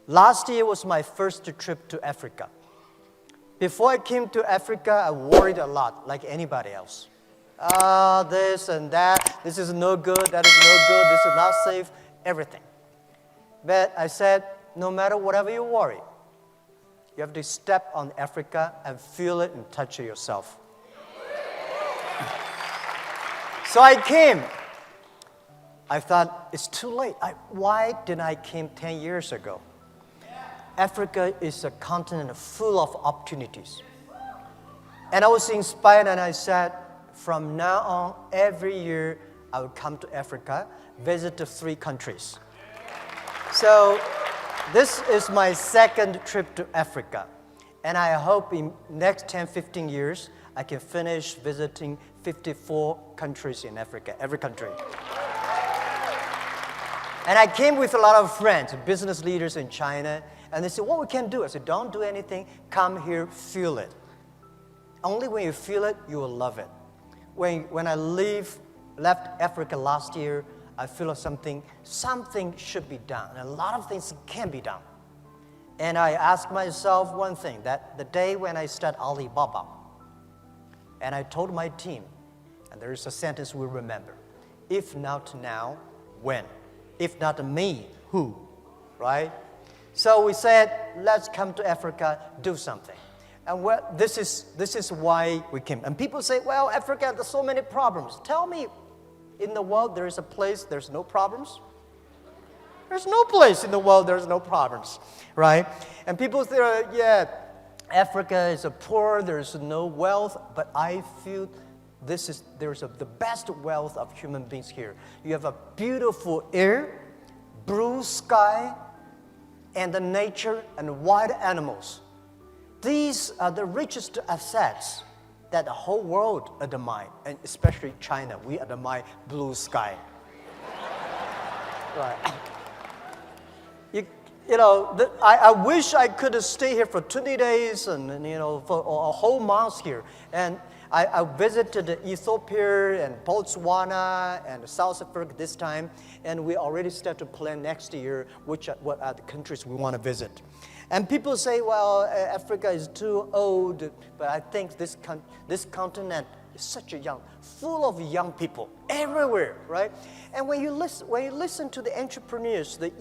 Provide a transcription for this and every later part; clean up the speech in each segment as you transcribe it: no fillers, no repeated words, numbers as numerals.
Last year was my first trip to Africa. Before I came to Africa, I worried a lot, like anybody else. This and that, this is no good, that is no good, this is not safe, everything. But I said, no matter whatever you worry, you have to step on Africa and feel it and touch it yourself. So I came. I thought, it's too late. Why didn't I came 10 years ago? Africa is a continent full of opportunities. And I was inspired and I said, from now on, every year I will come to Africa, visit the 3 countries. So this is my second trip to Africa. And I hope in next 10, 15 years, I can finish visiting 54 countries in Africa, every country. And I came with a lot of friends, business leaders in China, and they said, what we can do? I said, don't do anything, come here, feel it. Only when you feel it, you will love it. When I left Africa last year, I feel something should be done. And a lot of things can be done. And I asked myself one thing, that the day when I started Alibaba, and I told my team, and there is a sentence we remember, if not now, when? If not me, who? Right? So we said, let's come to Africa, do something. And this is why we came. And people say, well, Africa, there's so many problems. Tell me, in the world there is a place there's no problems? There's no place in the world there's no problems, right? And people say, yeah, Africa is poor, there's no wealth, but I feel there's the best wealth of human beings here. You have a beautiful air, blue sky, and the nature and wild animals. These are the richest assets that the whole world admire, and especially China. We admire blue sky. Right. I wish I could stay here for 20 days and for a whole month here. And I visited Ethiopia and Botswana and South Africa this time, and we already start to plan next year what are the countries we want to visit. And people say, well, Africa is too old, but I think this continent is such full of young people everywhere, right? And when you listen to the entrepreneurs, the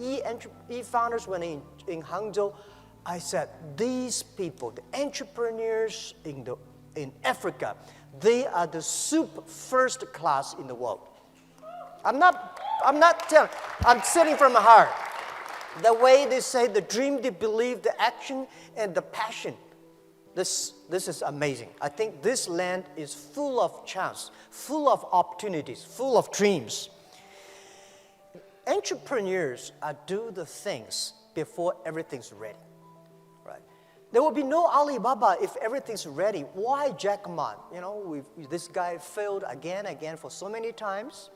e-founders when in Hangzhou, I said, these people, the entrepreneurs in Africa, they are the first class in the world. I'm not telling, I'm saying from my heart. The way they say, the dream, the belief, the action, and the passion. This is amazing. I think this land is full of chance, full of opportunities, full of dreams. Entrepreneurs do the things before everything's ready. Right? There will be no Alibaba if everything's ready. Why Jack Ma? This guy failed again for so many times.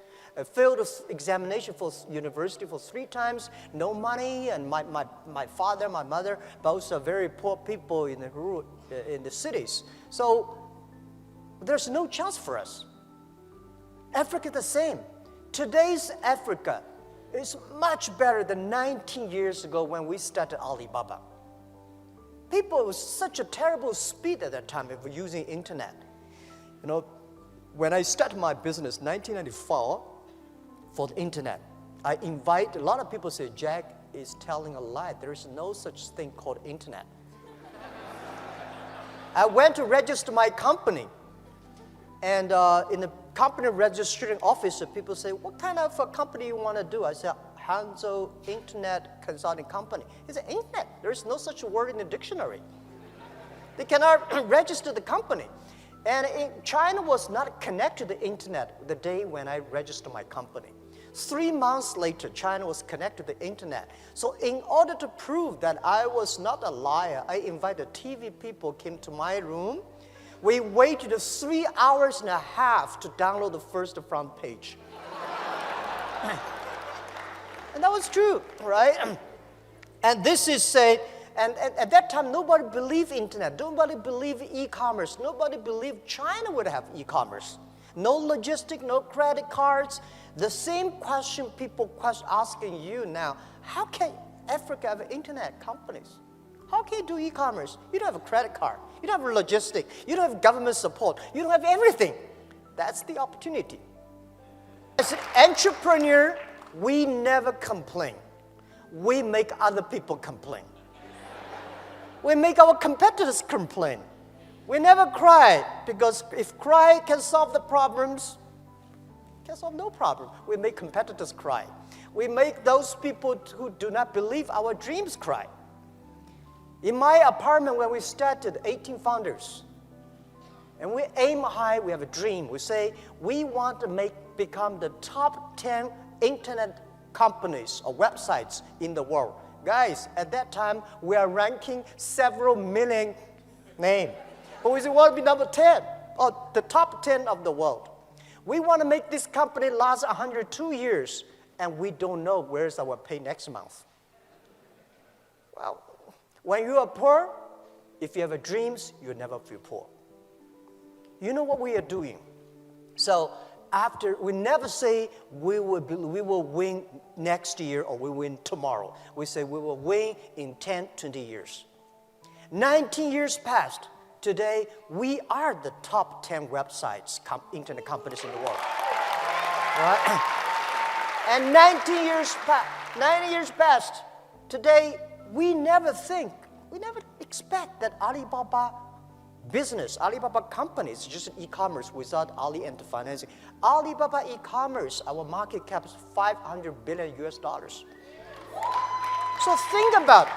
Failed examination for university for 3 times, no money, and my father, my mother, both are very poor people in the cities. So there's no chance for us. Africa the same. Today's Africa is much better than 19 years ago when we started Alibaba. People with such a terrible speed at that time of using internet. When I started my business, 1994, for the internet, I invite a lot of people say, Jack is telling a lie. There is no such thing called internet. I went to register my company, and in the company registering office, people say, what kind of a company you want to do? I said, Hangzhou Internet Consulting Company. He said, internet, there is no such word in the dictionary. They cannot register the company. And China was not connected to the internet the day when I registered my company. 3 months later, China was connected to the internet. So in order to prove that I was not a liar, I invited TV people came to my room. We waited 3 hours and a half to download the first front page. And that was true, right? And this is said, and at that time, nobody believed internet. Nobody believed e-commerce. Nobody believed China would have e-commerce. No logistic, no credit cards. The same question people asking you now, how can Africa have internet companies? How can you do e-commerce? You don't have a credit card. You don't have logistics. You don't have government support. You don't have everything. That's the opportunity. As an entrepreneur, we never complain. We make other people complain. We make our competitors complain. We never cry, because if cry can solve the problems, can solve no problem. We make competitors cry. We make those people who do not believe our dreams cry. In my apartment, when we started, 18 founders, and we aim high, we have a dream. We say we want to become the top 10 internet companies or websites in the world. Guys, at that time, we are ranking several million names. But we say, we want to be number 10, or the top 10 of the world. We want to make this company last 102 years, and we don't know where's our pay next month. Well, when you are poor, if you have dreams, you'll never feel poor. You know what we are doing? So we never say we will win next year or we win tomorrow. We say we will win in 10, 20 years. 19 years passed. Today, we are the top 10 websites, internet companies in the world. Right? And 19 years passed. Today, we never expect that Alibaba business, Alibaba company is just e-commerce without Ali and the financing. Alibaba e-commerce, our market cap is $500 billion US. So think about it.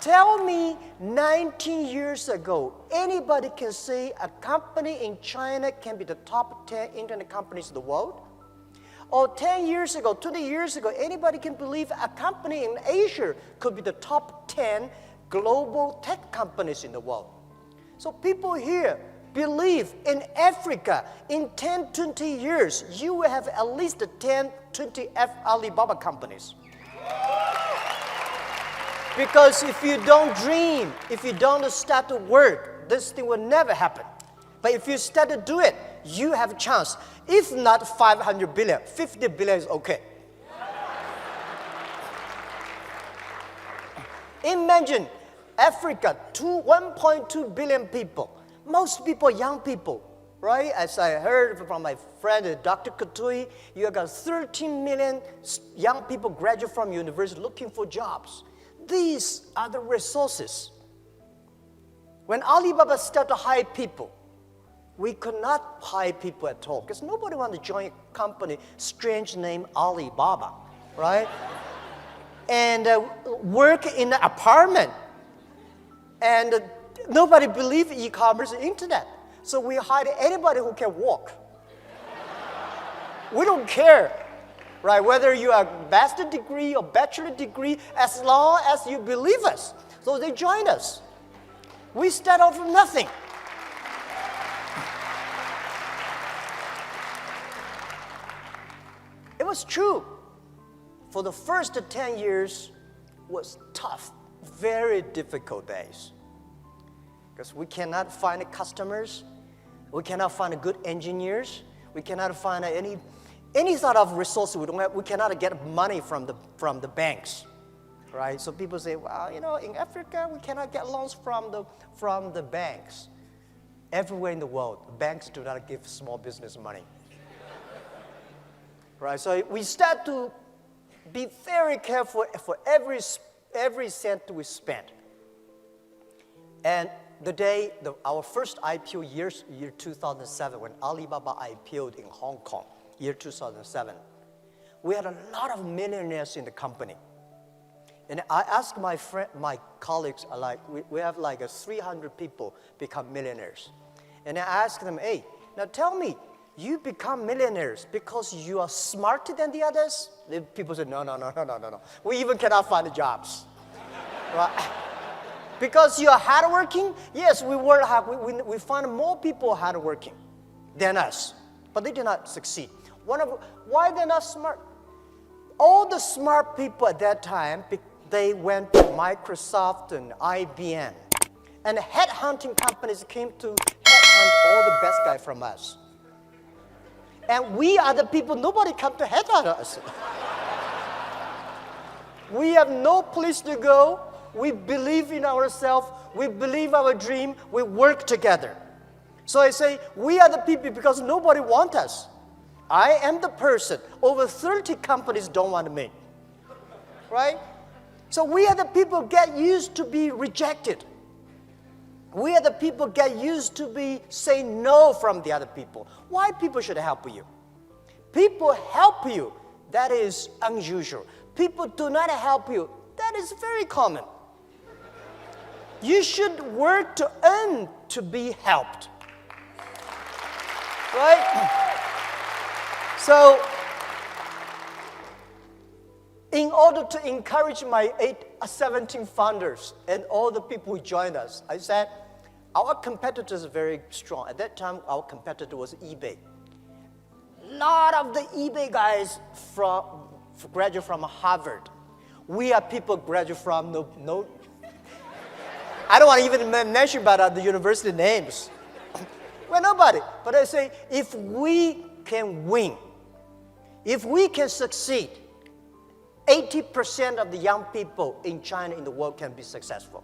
Tell me 19 years ago, anybody can say a company in China can be the top 10 internet companies in the world? Or 10 years ago, 20 years ago, anybody can believe a company in Asia could be the top 10 global tech companies in the world? So people here believe in Africa, in 10, 20 years, you will have at least 10, 20 Alibaba companies. Because if you don't dream, if you don't start to work, this thing will never happen. But if you start to do it, you have a chance. If not 500 billion, 50 billion is okay. Imagine Africa, 1.2 billion people. Most people, young people, right? As I heard from my friend, Dr. Katui, you got 13 million young people graduate from university looking for jobs. These are the resources. When Alibaba started to hire people, we could not hire people at all because nobody wanted to join a company, strange name Alibaba, right? And work in an apartment. And nobody believed e-commerce and internet. So we hired anybody who can walk. We don't care, right? Whether you have a master's degree or bachelor degree, as long as you believe us. So they joined us. We start off from nothing. It was true. For the first 10 years was tough, very difficult days. Because we cannot find customers, we cannot find good engineers, we cannot find any sort of resources we don't have. We cannot get money from the banks, right? So people say, well, you know, in Africa we cannot get loans from the banks. Everywhere in the world, banks do not give small business money, right? So we start to be very careful for every cent we spend. And the day our first IPO year 2007, when Alibaba IPO'd in Hong Kong, year 2007, we had a lot of millionaires in the company. And I asked my colleagues, we have like 300 people become millionaires. And I asked them, hey, now tell me, you become millionaires because you are smarter than the others? The people said, no. We even cannot find jobs. Right? Because you are hardworking? Yes, we work hard. We find more people hardworking than us, but they did not succeed. Why they're not smart? All the smart people at that time, they went to Microsoft and IBM. And headhunting companies came to headhunt all the best guys from us. And we are the people, nobody come to headhunt us. We have no place to go. We believe in ourselves. We believe our dream. We work together. So I say, we are the people because nobody wants us. I am the person. Over 30 companies don't want me. Right? So we are the people get used to be rejected. We are the people get used to be saying no from the other people. Why people should help you? People help you. That is unusual. People do not help you. That is very common. You should work to earn to be helped. Right? So, in order to encourage my 17 founders and all the people who joined us, I said, our competitors are very strong. At that time, our competitor was eBay. A lot of the eBay guys graduate from Harvard. We are people graduate from no I don't want to even mention about the university names. Well, nobody. But I say, if we can win, if we can succeed, 80% of the young people in China, in the world, can be successful.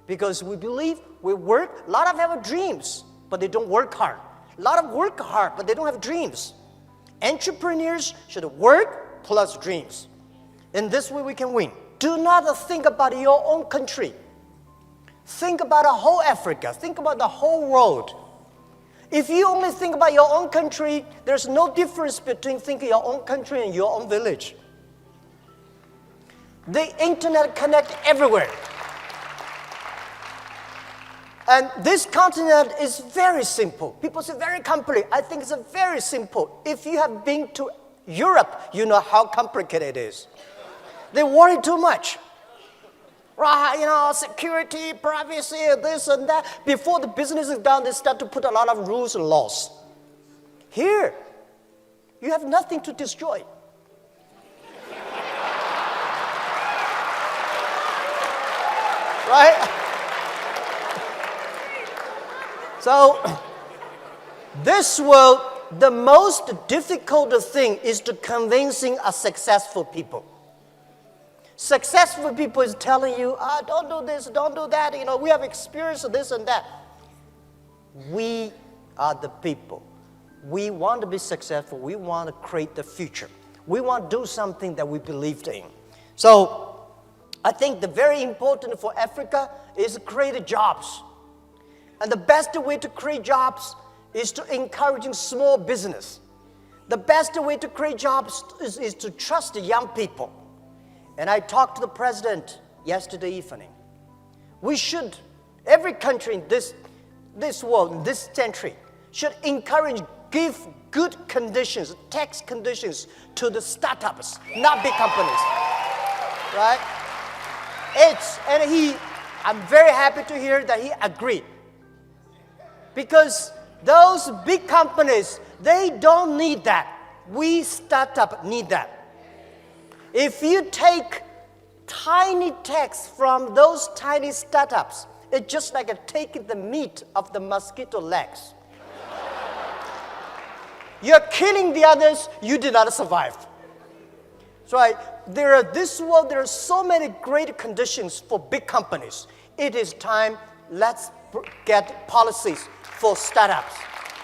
Because we believe, we work, a lot of them have dreams, but they don't work hard. A lot of work hard, but they don't have dreams. Entrepreneurs should work plus dreams. In this way, we can win. Do not think about your own country. Think about the whole Africa. Think about the whole world. If you only think about your own country, there's no difference between thinking your own country and your own village. The internet connects everywhere. And this continent is very simple. People say very complicated. I think it's very simple. If you have been to Europe, you know how complicated it is. They worry too much. Right, security, privacy, this and that. Before the business is done, they start to put a lot of rules and laws. Here, you have nothing to destroy. Right? So, this world, the most difficult thing is to convincing a successful people. Successful people is telling you, don't do this, don't do that. We have experienced this and that. We are the people. We want to be successful. We want to create the future. We want to do something that we believed in. So I think the very important for Africa is to create jobs. And the best way to create jobs is to encourage small business. The best way to create jobs is to trust the young people. And I talked to the president yesterday evening. We should, every country in this world, in this century, should encourage, give good conditions, tax conditions to the startups, not big companies. Right? I'm very happy to hear that he agreed. Because those big companies, they don't need that. We startup need that. If you take tiny tax from those tiny startups, it's just like taking the meat of the mosquito legs. You're killing the others, you did not survive. So there are so many great conditions for big companies. It is time, let's get policies for startups,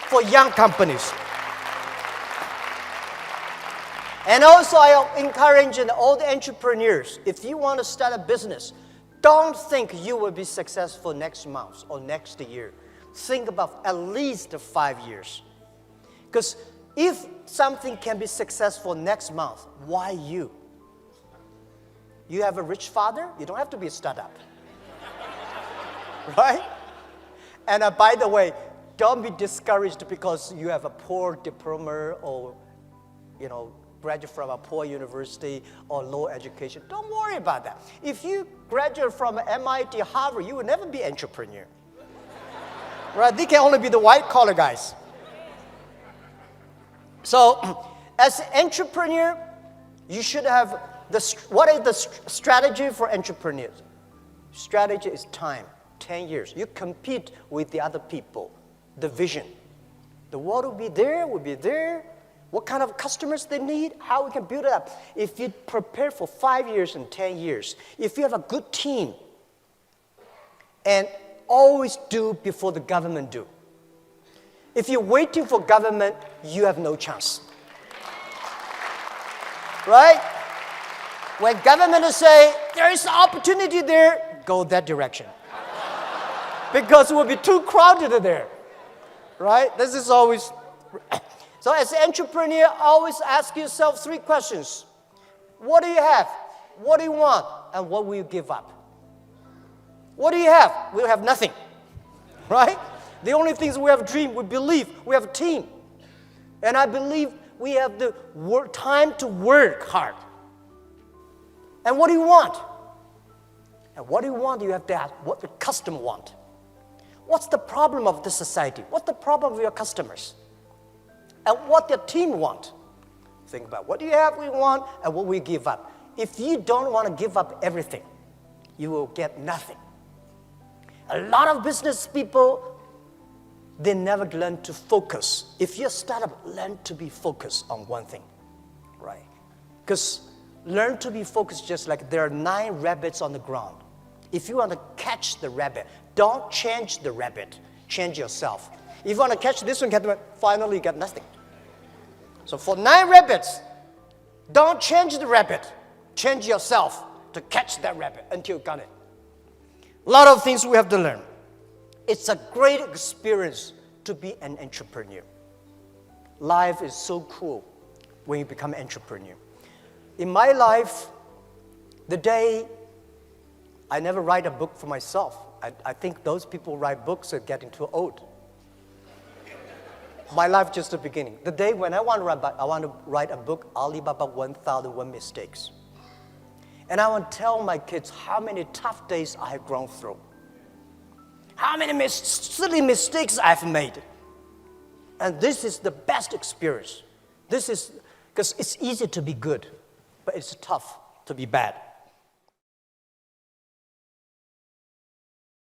for young companies. And also, I encourage all the entrepreneurs, if you want to start a business, don't think you will be successful next month or next year. Think about at least 5 years. Because if something can be successful next month, why you? You have a rich father, you don't have to be a startup. Right? And by the way, don't be discouraged because you have a poor diploma or, graduate from a poor university or low education. Don't worry about that. If you graduate from MIT, Harvard, you will never be an entrepreneur. Right? They can only be the white-collar guys. So, as an entrepreneur, you should have what is the strategy for entrepreneurs? Strategy is time, 10 years. You compete with the other people, the vision. The world will be there, what kind of customers they need, how we can build it up. If you prepare for 5 years and 10 years, if you have a good team, and always do before the government do. If you're waiting for government, you have no chance. Right? When government say, there is an opportunity there, go that direction. Because it will be too crowded there. Right? This is always... So as an entrepreneur, always ask yourself 3 questions. What do you have? What do you want? And what will you give up? What do you have? We have nothing. Right? The only things we have a dream, we believe, we have a team. And I believe we have the time to work hard. And what do you want? And what do you want? You have to ask what the customer want. What's the problem of the society? What's the problem of your customers? And what your team want. Think about what do you have, we want, and what we give up. If you don't want to give up everything, you will get nothing. A lot of business people, they never learn to focus. If you're a startup, learn to be focused on one thing, right? Because learn to be focused just like there are 9 rabbits on the ground. If you want to catch the rabbit, don't change the rabbit, change yourself. If you want to catch this one, finally you get nothing. So for 9 rabbits, don't change the rabbit, change yourself to catch that rabbit until you got it. A lot of things we have to learn. It's a great experience to be an entrepreneur. Life is so cool when you become an entrepreneur. In my life, the day I never write a book for myself. I think those people who write books are getting too old. My life just the beginning. The day when I want to write a book, Alibaba 1001 Mistakes. And I want to tell my kids how many tough days I have gone through. How many silly mistakes I've made. And this is the best experience. This is, because it's easy to be good, but it's tough to be bad.